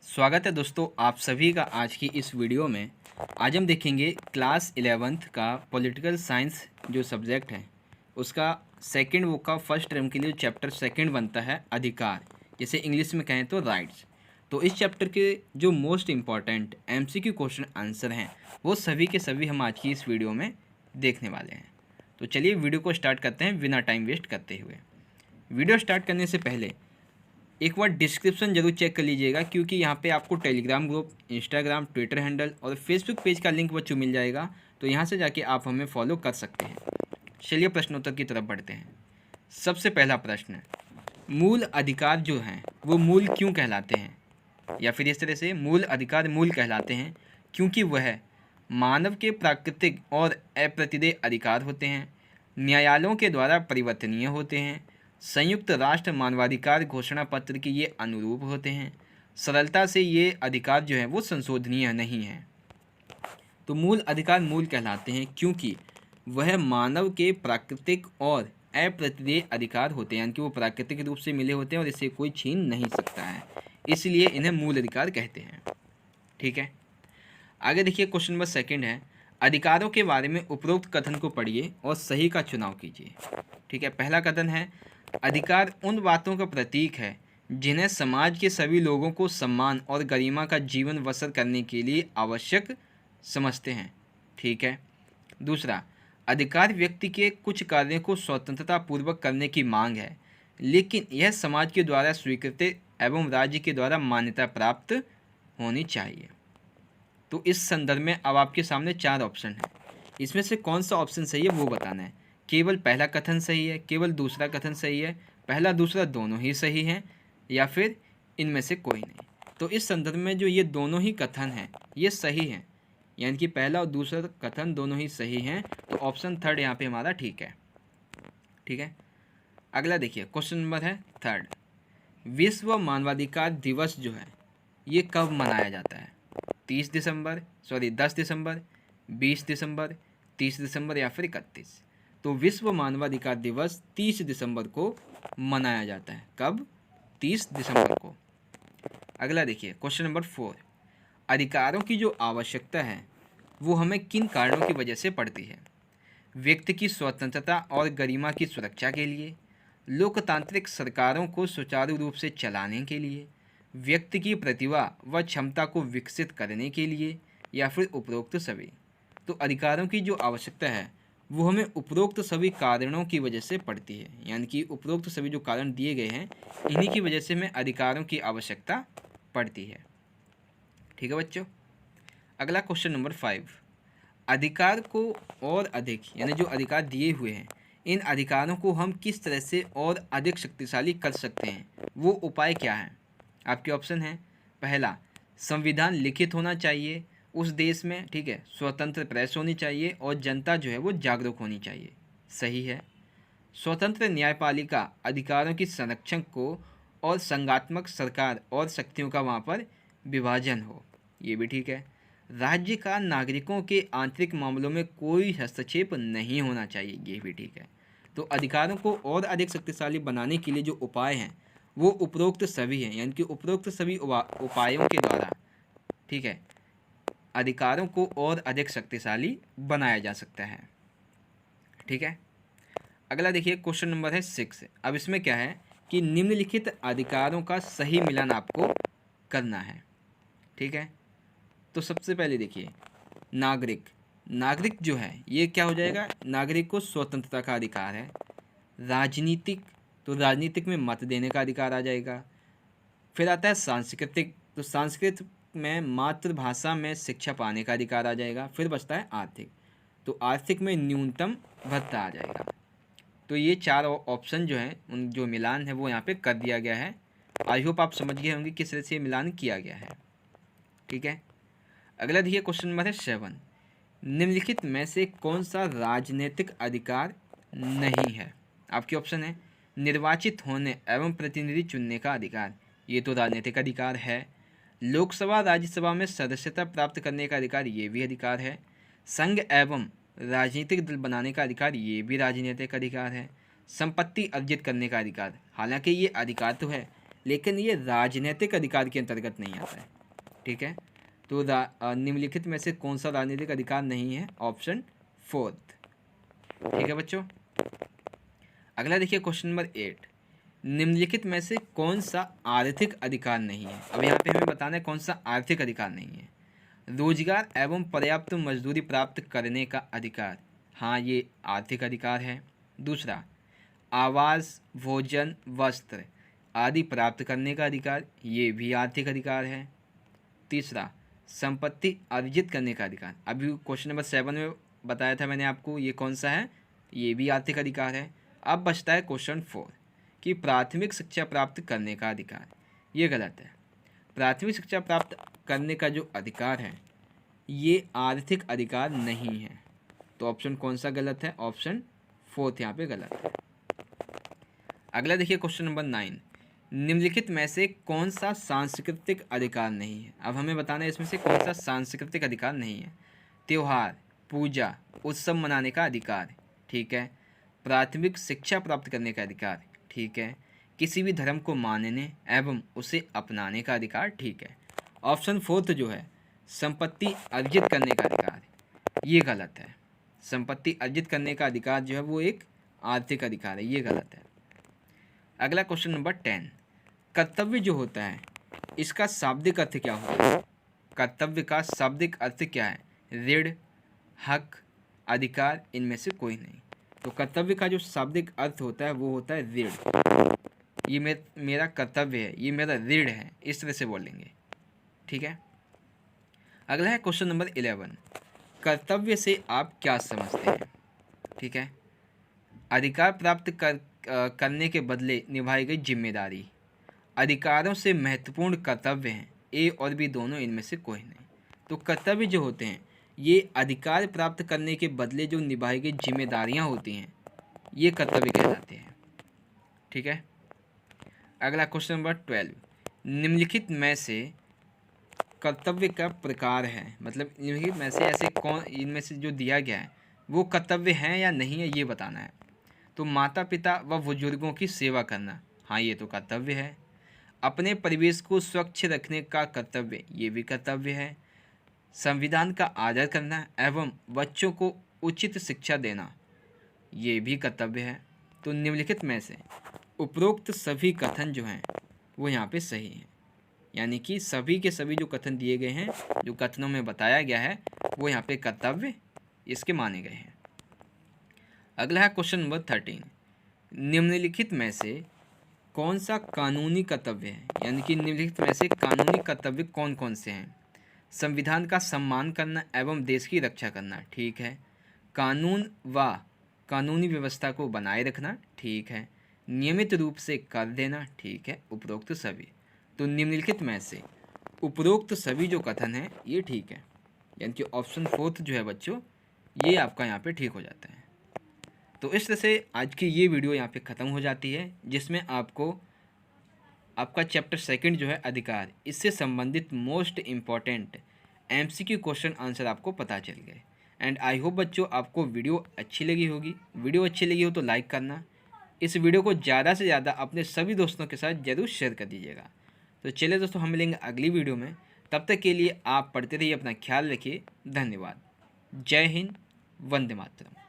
स्वागत है दोस्तों आप सभी का आज की इस वीडियो में। आज हम देखेंगे क्लास 11th का पॉलिटिकल साइंस जो सब्जेक्ट है उसका सेकंड बुक का फर्स्ट टर्म के लिए चैप्टर सेकंड बनता है अधिकार, जैसे इंग्लिश में कहें तो राइट्स। तो इस चैप्टर के जो most important MCQ question answer हैं वो सभी के सभी हम आज की इस वीडियो में देखने वाले हैं। तो चलिए वीडियो को स्टार्ट करते हैं बिना टाइम वेस्ट करते हुए। वीडियो स्टार्ट करने से पहले एक बार डिस्क्रिप्शन जरूर चेक कर लीजिएगा, क्योंकि यहाँ पे आपको Telegram group, Instagram, Twitter handle और फेसबुक पेज का लिंक बच्चों मिल जाएगा। तो यहाँ से जाके आप हमें फॉलो कर सकते हैं। चलिए प्रश्नोत्तर की तरफ बढ़ते हैं। सबसे पहला प्रश्न, मूल अधिकार जो हैं वो मूल क्यों कहलाते हैं, या फिर इस तरह से मूल अधिकार मूल कहलाते हैं क्योंकि वह मानव के प्राकृतिक और अप्रतिदेय अधिकार होते हैं, न्यायालयों के द्वारा परिवर्तनीय होते हैं, संयुक्त राष्ट्र मानवाधिकार घोषणा पत्र के ये अनुरूप होते हैं, सरलता से ये अधिकार जो है वो संशोधनीय नहीं है। तो मूल अधिकार मूल कहलाते हैं क्योंकि वह मानव के प्राकृतिक और अप्रतिदेय अधिकार होते हैं, यानी कि वो प्राकृतिक रूप से मिले होते हैं और इसे कोई छीन नहीं सकता है, इसलिए इन्हें मूल अधिकार कहते हैं। ठीक है, आगे देखिए क्वेश्चन नंबर सेकंड है, अधिकारों के बारे में उपरोक्त कथन को पढ़िए और सही का चुनाव कीजिए। ठीक है, पहला कथन है, अधिकार उन बातों का प्रतीक है जिन्हें समाज के सभी लोगों को सम्मान और गरिमा का जीवन बसर करने के लिए आवश्यक समझते हैं। ठीक है, दूसरा, अधिकार व्यक्ति के कुछ कार्यों को स्वतंत्रता पूर्वक करने की मांग है, लेकिन यह समाज के द्वारा स्वीकृत एवं राज्य के द्वारा मान्यता प्राप्त होनी चाहिए। तो इस संदर्भ में अब आपके सामने चार ऑप्शन हैं, इसमें से कौन सा ऑप्शन सही है वो बताना है। केवल पहला कथन सही है, केवल दूसरा कथन सही है, पहला दूसरा दोनों ही सही हैं, या फिर इनमें से कोई नहीं। तो इस संदर्भ में जो ये दोनों ही कथन हैं ये सही हैं, यानी कि पहला और दूसरा कथन दोनों ही सही हैं, तो ऑप्शन थर्ड यहाँ पे हमारा ठीक है। ठीक है, अगला देखिए क्वेश्चन नंबर है थर्ड, विश्व मानवाधिकार दिवस जो है ये कब मनाया जाता है? 10 दिसंबर, 20 दिसंबर, 30 दिसंबर या फिर 31। तो विश्व मानवाधिकार दिवस 30 दिसंबर को मनाया जाता है। कब? 30 दिसंबर को। अगला देखिए क्वेश्चन नंबर 4, अधिकारों की जो आवश्यकता है वो हमें किन कारणों की वजह से पड़ती है? व्यक्ति की स्वतंत्रता और गरिमा की सुरक्षा के लिए, लोकतांत्रिक सरकारों को सुचारू रूप से चलाने के लिए, व्यक्ति की प्रतिभा व क्षमता को विकसित करने के लिए, या फिर उपरोक्त सभी। तो अधिकारों की जो आवश्यकता है वो हमें उपरोक्त सभी कारणों की वजह से पड़ती है, यानी कि उपरोक्त सभी जो कारण दिए गए हैं इन्हीं की वजह से हमें अधिकारों की आवश्यकता पड़ती है। ठीक है बच्चों, अगला क्वेश्चन नंबर 5, अधिकार को और अधिक, यानी जो अधिकार दिए हुए हैं इन अधिकारों को हम किस तरह से और अधिक शक्तिशाली कर सकते हैं, वो उपाय क्या है? आपके ऑप्शन हैं, पहला, संविधान लिखित होना चाहिए उस देश में। ठीक है, स्वतंत्र प्रेस होनी चाहिए और जनता जो है वो जागरूक होनी चाहिए। सही है। स्वतंत्र न्यायपालिका अधिकारों की संरक्षण को और संघात्मक सरकार और शक्तियों का वहाँ पर विभाजन हो, ये भी ठीक है। राज्य का नागरिकों के आंतरिक मामलों में कोई हस्तक्षेप नहीं होना चाहिए, ये भी ठीक है। तो अधिकारों को और अधिक शक्तिशाली बनाने के लिए जो उपाय हैं वो उपरोक्त सभी हैं, यानी कि उपरोक्त सभी उपायों के द्वारा, ठीक है, अधिकारों को और अधिक शक्तिशाली बनाया जा सकता है। ठीक है, अगला देखिए क्वेश्चन नंबर है 6। अब इसमें क्या है कि निम्नलिखित अधिकारों का सही मिलान आपको करना है। ठीक है, तो सबसे पहले देखिए नागरिक, नागरिक जो है ये क्या हो जाएगा? नागरिक को स्वतंत्रता का अधिकार है। राजनीतिक, तो राजनीतिक में मत देने का अधिकार आ जाएगा। फिर आता है सांस्कृतिक, तो सांस्कृतिक में मातृभाषा में शिक्षा पाने का अधिकार आ जाएगा। फिर बचता है आर्थिक, तो आर्थिक में न्यूनतम भत्ता आ जाएगा। तो ये चार ऑप्शन जो हैं उन जो मिलान है वो यहाँ पे कर दिया गया है। आई होप आप समझ गए होंगे किस तरह से ये मिलान किया गया है। ठीक है, अगला देखिए क्वेश्चन नंबर है 7, निम्नलिखित में से कौन सा राजनीतिक अधिकार नहीं है? आपके ऑप्शन है, निर्वाचित होने एवं प्रतिनिधि चुनने का अधिकार, ये तो राजनीतिक अधिकार है। लोकसभा राज्यसभा में सदस्यता प्राप्त करने का अधिकार, ये भी अधिकार है। संघ एवं राजनीतिक दल बनाने का अधिकार, ये भी राजनीतिक अधिकार है। संपत्ति अर्जित करने का अधिकार, हालांकि ये अधिकार तो है लेकिन ये राजनीतिक अधिकार के अंतर्गत नहीं आता है। ठीक है, तो निम्नलिखित में से कौन सा राजनीतिक अधिकार नहीं है? ऑप्शन 4। ठीक है बच्चों, अगला देखिए क्वेश्चन नंबर 8, निम्नलिखित में से कौन सा आर्थिक अधिकार नहीं है? अब यहाँ पे हमें बताना है कौन सा आर्थिक अधिकार नहीं है। रोजगार एवं पर्याप्त मजदूरी प्राप्त करने का अधिकार, हाँ ये आर्थिक अधिकार है। दूसरा, आवास, भोजन, वस्त्र आदि प्राप्त करने का अधिकार, ये भी आर्थिक अधिकार है। तीसरा, संपत्ति अर्जित करने का अधिकार, अभी क्वेश्चन नंबर 7 में बताया था मैंने आपको, ये कौन सा है? ये भी आर्थिक अधिकार है। अब बचता है क्वेश्चन 4 कि प्राथमिक शिक्षा प्राप्त करने का अधिकार, ये गलत है। प्राथमिक शिक्षा प्राप्त करने का जो अधिकार है ये आर्थिक अधिकार नहीं है, तो ऑप्शन कौन सा गलत है? ऑप्शन 4 यहाँ पे गलत है। अगला देखिए क्वेश्चन नंबर 9, निम्नलिखित में से कौन सा सांस्कृतिक अधिकार नहीं है? अब हमें बताना है इसमें से कौन सा सांस्कृतिक अधिकार नहीं है। त्योहार, पूजा, उत्सव मनाने का अधिकार, ठीक है। प्राथमिक शिक्षा प्राप्त करने का अधिकार, ठीक है। किसी भी धर्म को मानने एवं उसे अपनाने का अधिकार, ठीक है। ऑप्शन 4 जो है संपत्ति अर्जित करने का अधिकार, ये गलत है। संपत्ति अर्जित करने का अधिकार जो है वो एक आर्थिक अधिकार है, ये गलत है। अगला क्वेश्चन नंबर 10, कर्तव्य जो होता है इसका शाब्दिक अर्थ क्या होता है? कर्तव्य का शाब्दिक अर्थ क्या है? ऋण, हक, अधिकार, इनमें से कोई नहीं। तो कर्तव्य का जो शाब्दिक अर्थ होता है वो होता है ऋण। ये मेरा कर्तव्य है, ये मेरा ऋण है, इस तरह से बोलेंगे, ठीक है। अगला है क्वेश्चन नंबर 11, कर्तव्य से आप क्या समझते हैं? ठीक है, अधिकार प्राप्त करने के बदले निभाई गई जिम्मेदारी, अधिकारों से महत्वपूर्ण कर्तव्य हैं, ए और बी दोनों, इनमें से कोई नहीं। तो कर्तव्य जो होते हैं ये अधिकार प्राप्त करने के बदले जो निभाई गई जिम्मेदारियां होती हैं ये कर्तव्य कहलाते हैं, ठीक है। अगला क्वेश्चन नंबर 12, निम्नलिखित में से कर्तव्य का प्रकार है, मतलब निम्नलिखित में से ऐसे कौन, इनमें से जो दिया गया है वो कर्तव्य है या नहीं है ये बताना है। तो माता पिता व बुजुर्गों की सेवा करना, हाँ ये तो कर्तव्य है। अपने परिवेश को स्वच्छ रखने का कर्तव्य, ये भी कर्तव्य है। संविधान का आदर करना एवं बच्चों को उचित शिक्षा देना, ये भी कर्तव्य है। तो निम्नलिखित में से उपरोक्त सभी कथन जो हैं वो यहाँ पे सही हैं, यानी कि सभी के सभी जो कथन दिए गए हैं, जो कथनों में बताया गया है वो यहाँ पे कर्तव्य इसके माने गए हैं। अगला है क्वेश्चन नंबर 13, निम्नलिखित में से कौन सा कानूनी कर्तव्य है? यानी कि निम्नलिखित में से कानूनी कर्तव्य कौन कौन से हैं? संविधान का सम्मान करना एवं देश की रक्षा करना, ठीक है। कानून व कानूनी व्यवस्था को बनाए रखना, ठीक है। नियमित रूप से कर देना, ठीक है। उपरोक्त सभी, तो निम्नलिखित में से उपरोक्त सभी जो कथन हैं ये ठीक है, यानी कि ऑप्शन 4 जो है बच्चों ये आपका यहाँ पे ठीक हो जाता है। तो इस तरह से आज की ये वीडियो यहाँ पे ख़त्म हो जाती है, जिसमें आपको आपका चैप्टर 2 जो है अधिकार, इससे संबंधित most important MCQ question answer आपको पता चल गए। एंड आई होप बच्चों आपको वीडियो अच्छी लगी होगी। वीडियो अच्छी लगी हो तो लाइक करना, इस वीडियो को ज़्यादा से ज़्यादा अपने सभी दोस्तों के साथ ज़रूर शेयर कर दीजिएगा। तो चलिए दोस्तों, हम मिलेंगे अगली वीडियो में, तब तक के लिए आप पढ़ते रहिए, अपना ख्याल रखिए। धन्यवाद। जय हिंद, वंदे मातरम।